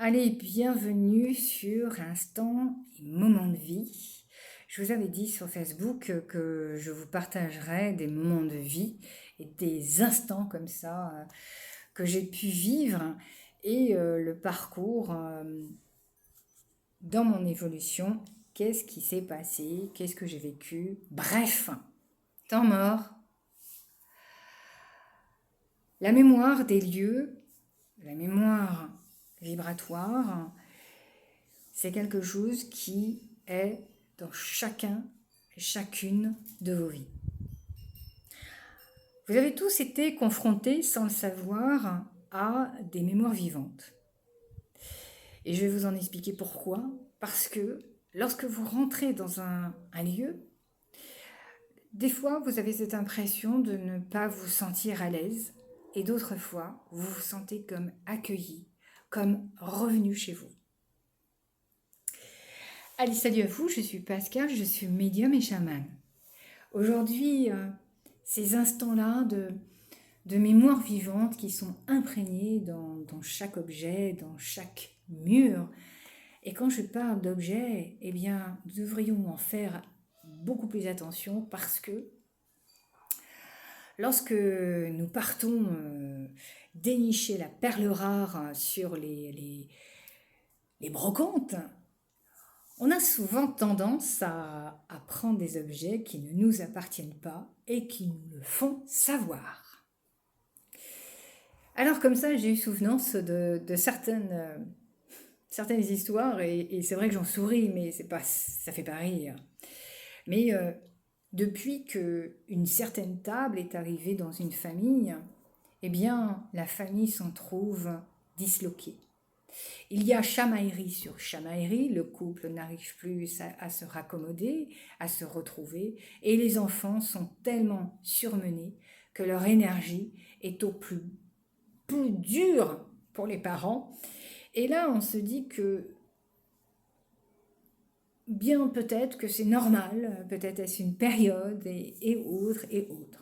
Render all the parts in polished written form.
Allez, bienvenue sur Instant et Moments de vie. Je vous avais dit sur Facebook que je vous partagerais des moments de vie et des instants comme ça que j'ai pu vivre et le parcours dans mon évolution. Qu'est-ce qui s'est passé? Qu'est-ce que j'ai vécu? Bref, temps mort. La mémoire des lieux, la mémoire vibratoire, c'est quelque chose qui est dans chacun et chacune de vos vies. Vous avez tous été confrontés, sans le savoir, à des mémoires vivantes. Et je vais vous en expliquer pourquoi. Parce que lorsque vous rentrez dans un lieu, des fois vous avez cette impression de ne pas vous sentir à l'aise, et d'autres fois vous vous sentez comme accueilli, comme revenu chez vous. Allez, salut à vous, je suis Pascal, je suis médium et chaman. Aujourd'hui, ces instants-là de mémoire vivante qui sont imprégnés dans chaque objet, dans chaque mur. Et quand je parle d'objets, eh bien, nous devrions en faire beaucoup plus attention parce que lorsque nous partons dénicher la perle rare sur les brocantes, on a souvent tendance à prendre des objets qui ne nous appartiennent pas et qui nous le font savoir. Alors comme ça, j'ai eu souvenance de certaines histoires et c'est vrai que j'en souris, mais ça fait pas rire. Mais depuis qu'une certaine table est arrivée dans une famille, eh bien, la famille s'en trouve disloquée. Il y a chamaillerie sur chamaillerie, le couple n'arrive plus à se raccommoder, à se retrouver, et les enfants sont tellement surmenés que leur énergie est au plus dur pour les parents. Et là, on se dit que bien peut-être que c'est normal, peut-être est-ce une période et autres et autres.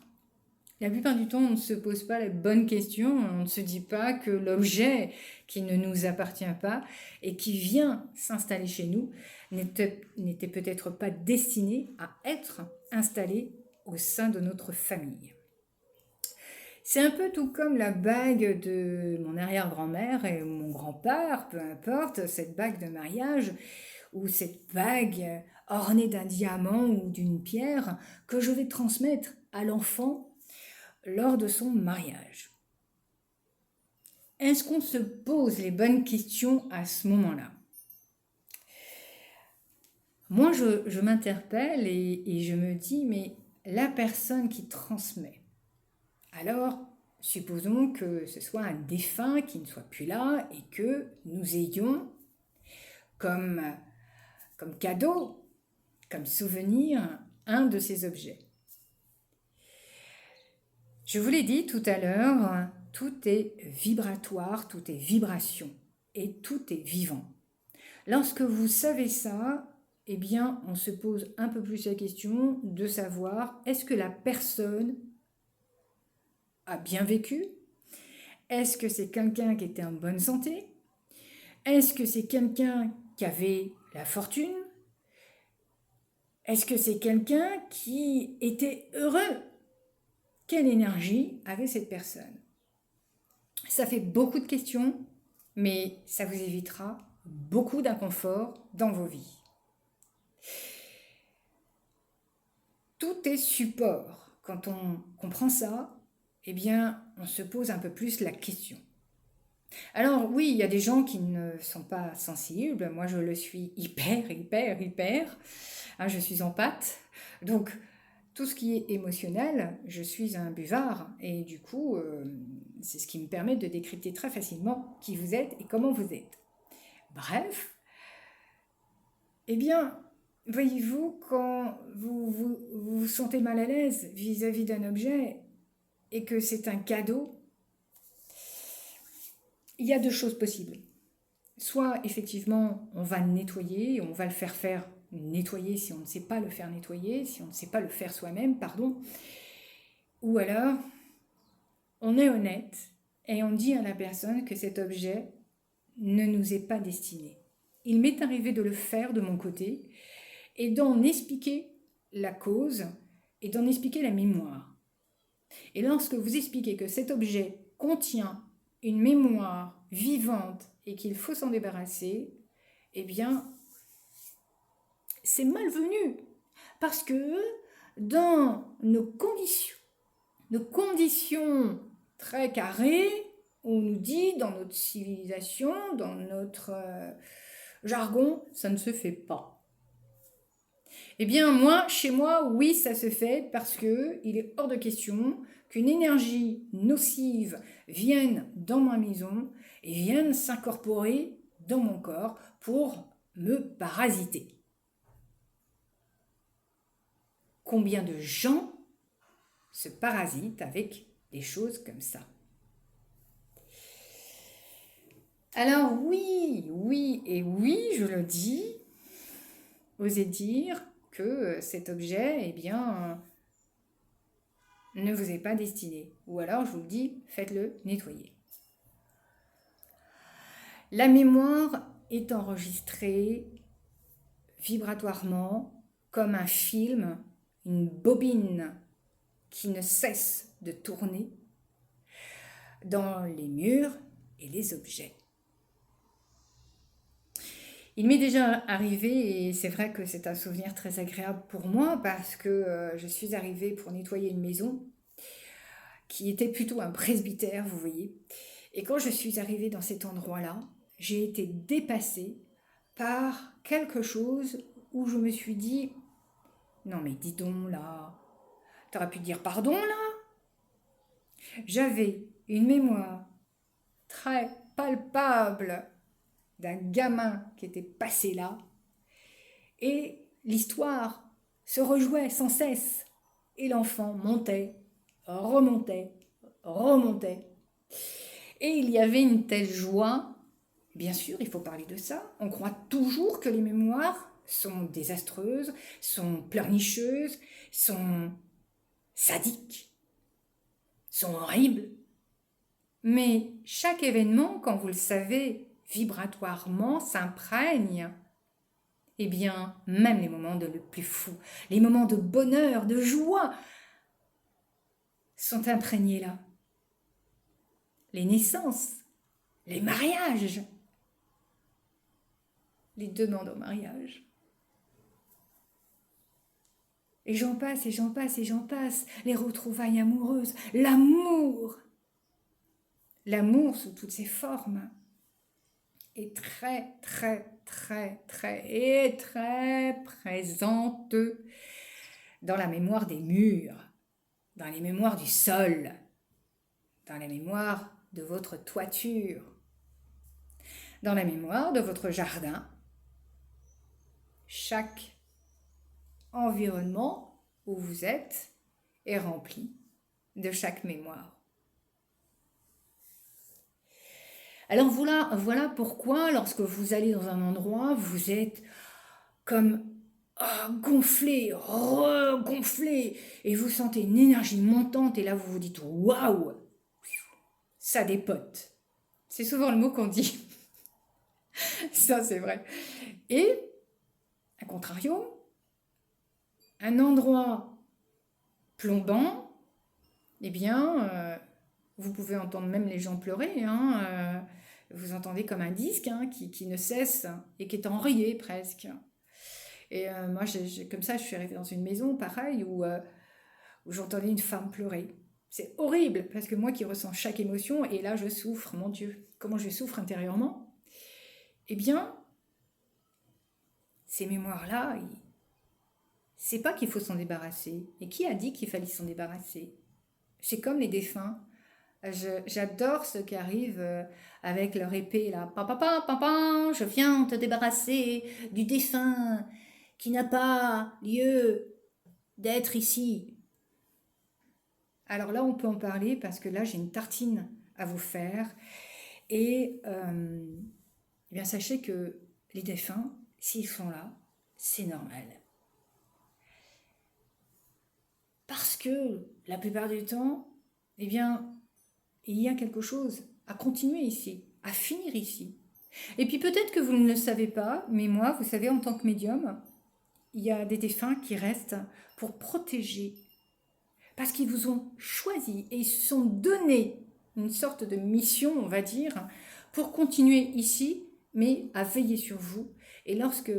La plupart du temps, on ne se pose pas les bonnes questions, on ne se dit pas que l'objet qui ne nous appartient pas et qui vient s'installer chez nous n'était peut-être pas destiné à être installé au sein de notre famille. C'est un peu tout comme la bague de mon arrière-grand-mère et mon grand-père, peu importe, cette bague de mariage ou cette bague ornée d'un diamant ou d'une pierre que je vais transmettre à l'enfant lors de son mariage. Est-ce qu'on se pose les bonnes questions à ce moment-là? Moi, je m'interpelle et je me dis, mais la personne qui transmet, alors supposons que ce soit un défunt qui ne soit plus là et que nous ayons comme cadeau, comme souvenir, un de ces objets. Je vous l'ai dit tout à l'heure, tout est vibratoire, tout est vibration et tout est vivant. Lorsque vous savez ça, eh bien, on se pose un peu plus la question de savoir est-ce que la personne a bien vécu? Est-ce que c'est quelqu'un qui était en bonne santé? Est-ce que c'est quelqu'un qui avait la fortune? Est-ce que c'est quelqu'un qui était heureux? Quelle énergie avait cette personne? Ça fait beaucoup de questions, mais ça vous évitera beaucoup d'inconfort dans vos vies. Tout est support. Quand on comprend ça, eh bien, on se pose un peu plus la question. Alors oui, il y a des gens qui ne sont pas sensibles. Moi, je le suis hyper. Je suis en pâte. Donc, tout ce qui est émotionnel, je suis un buvard. Et du coup, c'est ce qui me permet de décrypter très facilement qui vous êtes et comment vous êtes. Bref, eh bien, voyez-vous, quand vous sentez mal à l'aise vis-à-vis d'un objet et que c'est un cadeau, il y a deux choses possibles. Soit, effectivement, on va nettoyer, on va le faire nettoyer si on ne sait pas le faire nettoyer, si on ne sait pas le faire soi-même, pardon. Ou alors, on est honnête et on dit à la personne que cet objet ne nous est pas destiné. Il m'est arrivé de le faire de mon côté et d'en expliquer la cause et d'en expliquer la mémoire. Et lorsque vous expliquez que cet objet contient une mémoire vivante et qu'il faut s'en débarrasser, eh bien, c'est malvenu. Parce que dans nos conditions très carrées, on nous dit dans notre civilisation, dans notre jargon, ça ne se fait pas. Eh bien, moi, chez moi, oui, ça se fait parce qu'il est hors de question qu'une énergie nocive vienne dans ma maison et vienne s'incorporer dans mon corps pour me parasiter. Combien de gens se parasitent avec des choses comme ça? Alors oui, je le dis, osez dire que cet objet, eh bien, ne vous est pas destiné. Ou alors, je vous le dis, faites-le nettoyer. La mémoire est enregistrée vibratoirement comme un film, une bobine qui ne cesse de tourner dans les murs et les objets. Il m'est déjà arrivé, et c'est vrai que c'est un souvenir très agréable pour moi, parce que je suis arrivée pour nettoyer une maison qui était plutôt un presbytère, vous voyez. Et quand je suis arrivée dans cet endroit-là, j'ai été dépassée par quelque chose où je me suis dit, non mais dis donc là, t'aurais pu dire pardon là. J'avais une mémoire très palpable d'un gamin qui était passé là, et l'histoire se rejouait sans cesse, et l'enfant montait, remontait, et il y avait une telle joie. Bien sûr, il faut parler de ça. On croit toujours que les mémoires sont désastreuses, sont pleurnicheuses, sont sadiques, sont horribles. Mais chaque événement, quand vous le savez, vibratoirement s'imprègne. Eh bien, même les moments le plus fous, les moments de bonheur, de joie, sont imprégnés là. Les naissances, les mariages, les demandes au mariage. Et j'en passe, et j'en passe, et j'en passe. Les retrouvailles amoureuses, l'amour. L'amour sous toutes ses formes est très présente dans la mémoire des murs, dans les mémoires du sol, dans la mémoire de votre toiture, dans la mémoire de votre jardin. Chaque environnement où vous êtes est rempli de chaque mémoire. Alors voilà pourquoi lorsque vous allez dans un endroit, vous êtes comme gonflé, regonflé, et vous sentez une énergie montante, et là vous vous dites waouh, ça dépote. C'est souvent le mot qu'on dit. Ça c'est vrai. Et à contrario, un endroit plombant, eh bien, vous pouvez entendre même les gens pleurer, hein, vous entendez comme un disque qui ne cesse et qui est enrayé presque. Et moi, comme ça, je suis arrivée dans une maison, pareil, où j'entendais une femme pleurer. C'est horrible, parce que moi qui ressens chaque émotion, et là je souffre, mon Dieu, comment je souffre intérieurement. Eh bien, ces mémoires-là, c'est pas qu'il faut s'en débarrasser. Et qui a dit qu'il fallait s'en débarrasser? C'est comme les défunts. J'adore ceux qui arrivent avec leur épée là. Papa, je viens te débarrasser du défunt qui n'a pas lieu d'être ici. Alors là, on peut en parler parce que là, j'ai une tartine à vous faire. Et eh bien, sachez que les défunts, s'ils sont là, c'est normal. Parce que la plupart du temps, eh bien, il y a quelque chose à continuer ici, à finir ici. Et puis peut-être que vous ne le savez pas, mais moi, vous savez, en tant que médium, il y a des défunts qui restent pour protéger, parce qu'ils vous ont choisi et ils se sont donné une sorte de mission, on va dire, pour continuer ici, mais à veiller sur vous. Et lorsque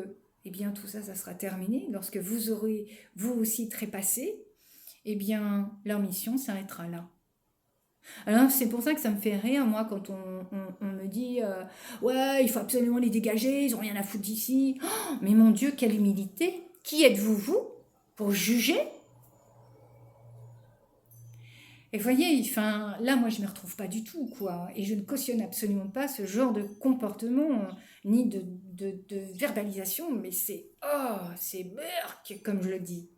eh bien, tout ça, ça sera terminé, lorsque vous aurez vous aussi trépassé, eh bien, leur mission s'arrêtera là. Alors, c'est pour ça que ça me fait rire, moi, quand on me dit ouais, il faut absolument les dégager, ils ont rien à foutre d'ici. Oh, mais mon Dieu, quelle humilité! Qui êtes-vous, vous, pour juger? Et vous voyez, enfin, là, moi, je ne me retrouve pas du tout, quoi. Et je ne cautionne absolument pas ce genre de comportement, ni de verbalisation, mais c'est, oh, c'est burk, comme je le dis.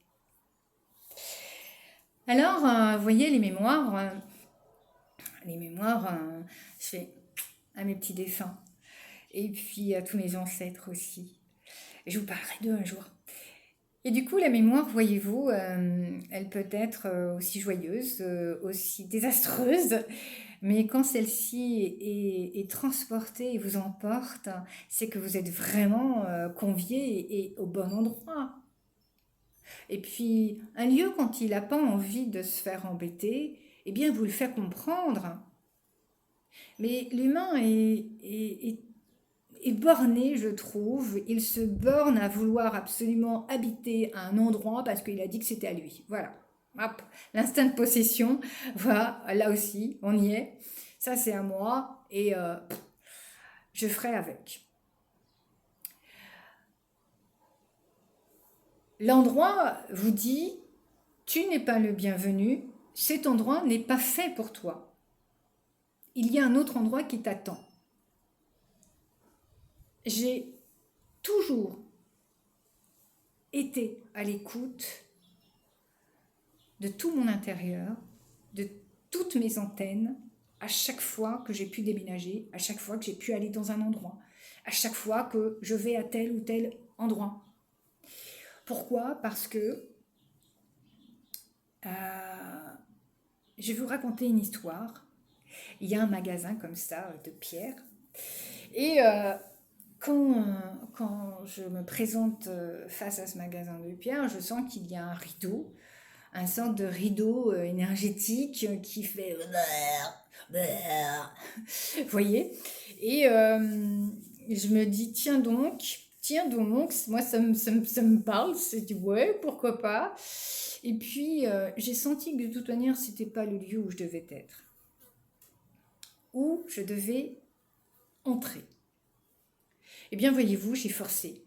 Alors, vous voyez, je fais à mes petits défunts, et puis à tous mes ancêtres aussi. Et je vous parlerai d'eux un jour. Et du coup, la mémoire, voyez-vous, elle peut être aussi joyeuse, aussi désastreuse, mais quand celle-ci est transportée et vous emporte, c'est que vous êtes vraiment convié et au bon endroit. Et puis, un lieu, quand il n'a pas envie de se faire embêter, eh bien, vous le fait comprendre. Mais l'humain est borné, je trouve. Il se borne à vouloir absolument habiter à un endroit parce qu'il a dit que c'était à lui. Voilà. Hop, l'instinct de possession, voilà, là aussi, on y est. Ça, c'est à moi et je ferai avec. L'endroit vous dit, tu n'es pas le bienvenu, cet endroit n'est pas fait pour toi. Il y a un autre endroit qui t'attend. J'ai toujours été à l'écoute de tout mon intérieur, de toutes mes antennes, à chaque fois que j'ai pu déménager, à chaque fois que j'ai pu aller dans un endroit, à chaque fois que je vais à tel ou tel endroit. Pourquoi? Parce que je vais vous raconter une histoire. Il y a un magasin comme ça de pierre. Et quand je me présente face à ce magasin de pierre, je sens qu'il y a un rideau, un sorte de rideau énergétique qui fait... Vous voyez? Et je me dis, tiens donc, moi ça me parle, c'est dit, ouais, pourquoi pas. Et puis j'ai senti que de toute manière, c'était pas le lieu où je devais être, où je devais entrer. Eh bien, voyez-vous, j'ai forcé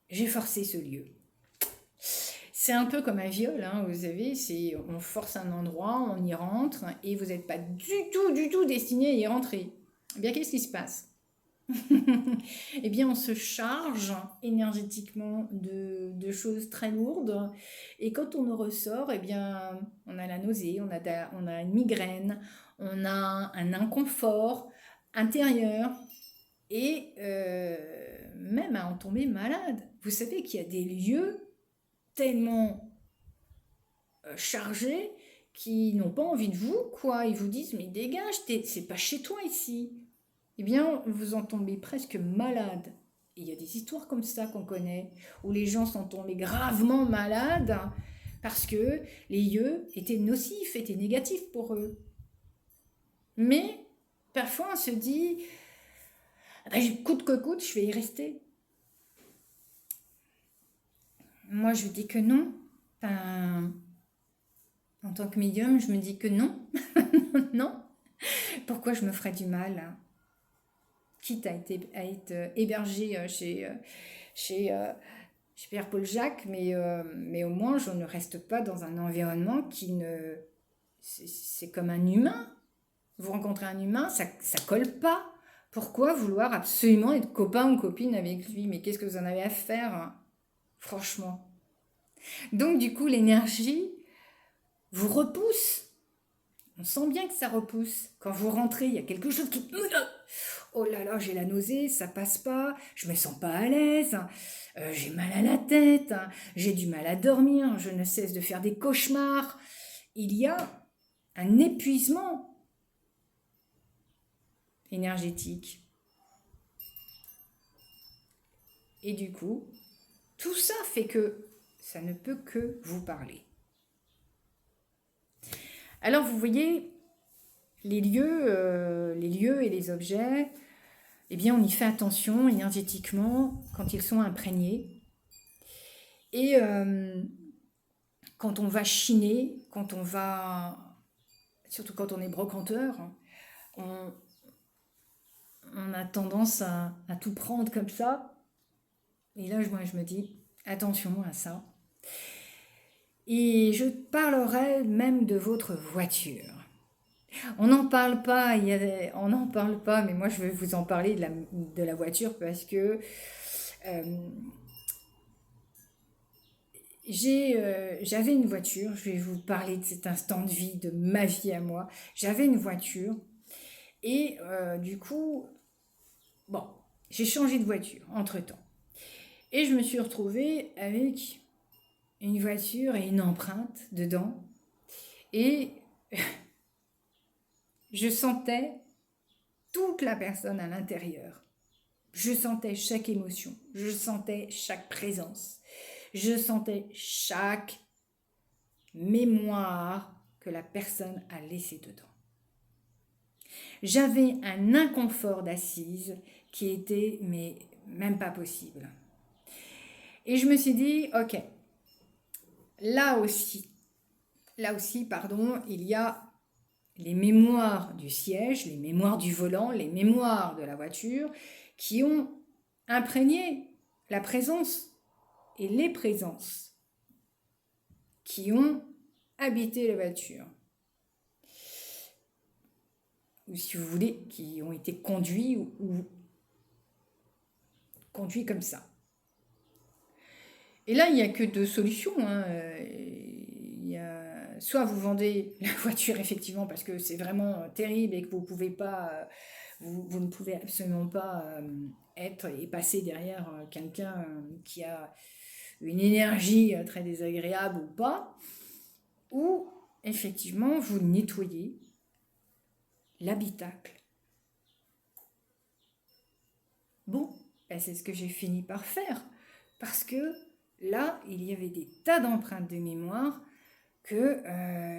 ce lieu. C'est un peu comme un viol, hein, vous savez, on force un endroit, on y rentre, et vous n'êtes pas du tout destiné à y rentrer. Eh bien, qu'est-ce qui se passe? Eh bien, on se charge énergétiquement de choses très lourdes, et quand on en ressort, eh bien, on a la nausée, on a une migraine, on a un inconfort intérieur, et même à en tomber malade. Vous savez qu'il y a des lieux tellement chargés qui n'ont pas envie de vous, quoi. Ils vous disent, mais dégage, c'est pas chez toi ici. Eh bien, vous en tombez presque malade. Et il y a des histoires comme ça qu'on connaît, où les gens sont tombés gravement malades parce que les lieux étaient nocifs, étaient négatifs pour eux. Mais parfois on se dit, coûte que coûte, je vais y rester. Moi, je dis que non. Enfin, en tant que médium, je me dis que non. Non. Pourquoi je me ferais du mal? Quitte à être hébergé chez Pierre-Paul Jacques, mais au moins, je ne reste pas dans un environnement qui ne... C'est comme un humain. Vous rencontrez un humain, ça colle pas. Pourquoi vouloir absolument être copain ou copine avec lui? Mais qu'est-ce que vous en avez à faire, hein? Franchement. Donc du coup, l'énergie vous repousse. On sent bien que ça repousse. Quand vous rentrez, il y a quelque chose qui... Oh là là, j'ai la nausée, ça passe pas, je me sens pas à l'aise, j'ai mal à la tête, j'ai du mal à dormir, je ne cesse de faire des cauchemars. Il y a un épuisement énergétique. Et du coup, tout ça fait que ça ne peut que vous parler. Alors vous voyez, les lieux et les objets, eh bien on y fait attention énergétiquement quand ils sont imprégnés. Et quand on va chiner, surtout quand on est brocanteur, on a tendance à tout prendre comme ça. Et là, moi, je me dis, attention à ça. Et je parlerai même de votre voiture. On n'en parle pas, mais moi je vais vous en parler de la voiture parce que j'avais une voiture, je vais vous parler de cet instant de vie, de ma vie à moi. J'avais une voiture et du coup, bon, j'ai changé de voiture entre-temps. Et je me suis retrouvée avec une voiture et une empreinte dedans. Et je sentais toute la personne à l'intérieur. Je sentais chaque émotion, je sentais chaque présence, je sentais chaque mémoire que la personne a laissée dedans. J'avais un inconfort d'assise qui était même pas possible. Et je me suis dit, ok, là aussi, il y a les mémoires du siège, les mémoires du volant, les mémoires de la voiture qui ont imprégné la présence et les présences qui ont habité la voiture. Ou si vous voulez, qui ont été conduits ou conduits comme ça. Et là, il n'y a que deux solutions. Soit vous vendez la voiture effectivement parce que c'est vraiment terrible et que vous pouvez pas, vous ne pouvez absolument pas être et passer derrière quelqu'un qui a une énergie très désagréable ou pas, ou effectivement vous nettoyez l'habitacle. Bon, c'est ce que j'ai fini par faire parce que là, il y avait des tas d'empreintes de mémoire que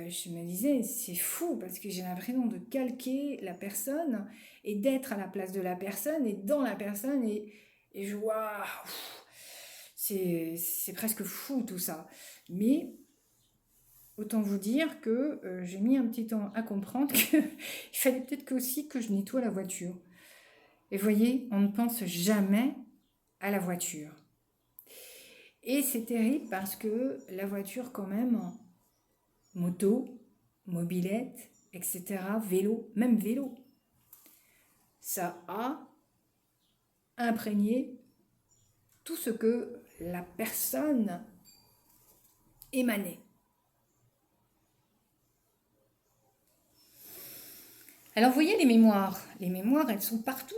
je me disais, c'est fou parce que j'ai l'impression de calquer la personne et d'être à la place de la personne et dans la personne et je vois, c'est presque fou tout ça. Mais autant vous dire que j'ai mis un petit temps à comprendre qu'il fallait peut-être aussi que je nettoie la voiture. Et vous voyez, on ne pense jamais à la voiture. Et c'est terrible parce que la voiture quand même, moto, mobilette, etc., vélo, même vélo, ça a imprégné tout ce que la personne émanait. Alors vous voyez les mémoires, elles sont partout.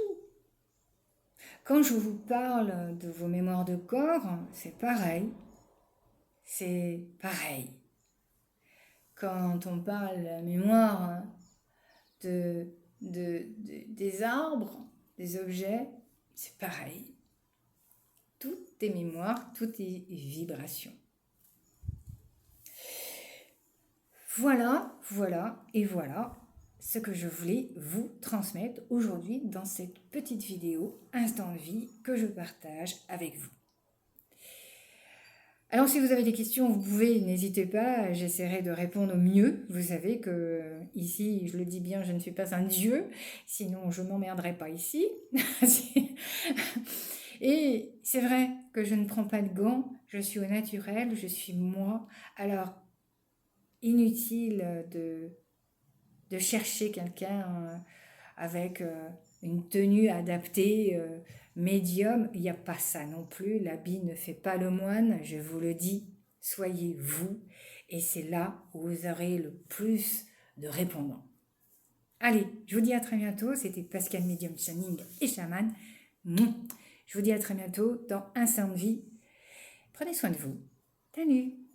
Quand je vous parle de vos mémoires de corps, c'est pareil. Quand on parle de la mémoire des arbres, des objets, c'est pareil. Tout est mémoire, tout est vibration. Voilà ce que je voulais vous transmettre aujourd'hui dans cette petite vidéo Instant de vie que je partage avec vous. Alors si vous avez des questions, vous pouvez, n'hésitez pas, j'essaierai de répondre au mieux. Vous savez que ici, je le dis bien, je ne suis pas un dieu, sinon je ne m'emmerderai pas ici. Et c'est vrai que je ne prends pas de gants, je suis au naturel, je suis moi. Alors, inutile de chercher quelqu'un avec une tenue adaptée, médium, il n'y a pas ça non plus, l'habit ne fait pas le moine, je vous le dis, soyez vous, et c'est là où vous aurez le plus de répondants. Allez, je vous dis à très bientôt, c'était Pascal Medium Channing et Chaman. Je vous dis à très bientôt dans Instant de vie. Prenez soin de vous. Salut!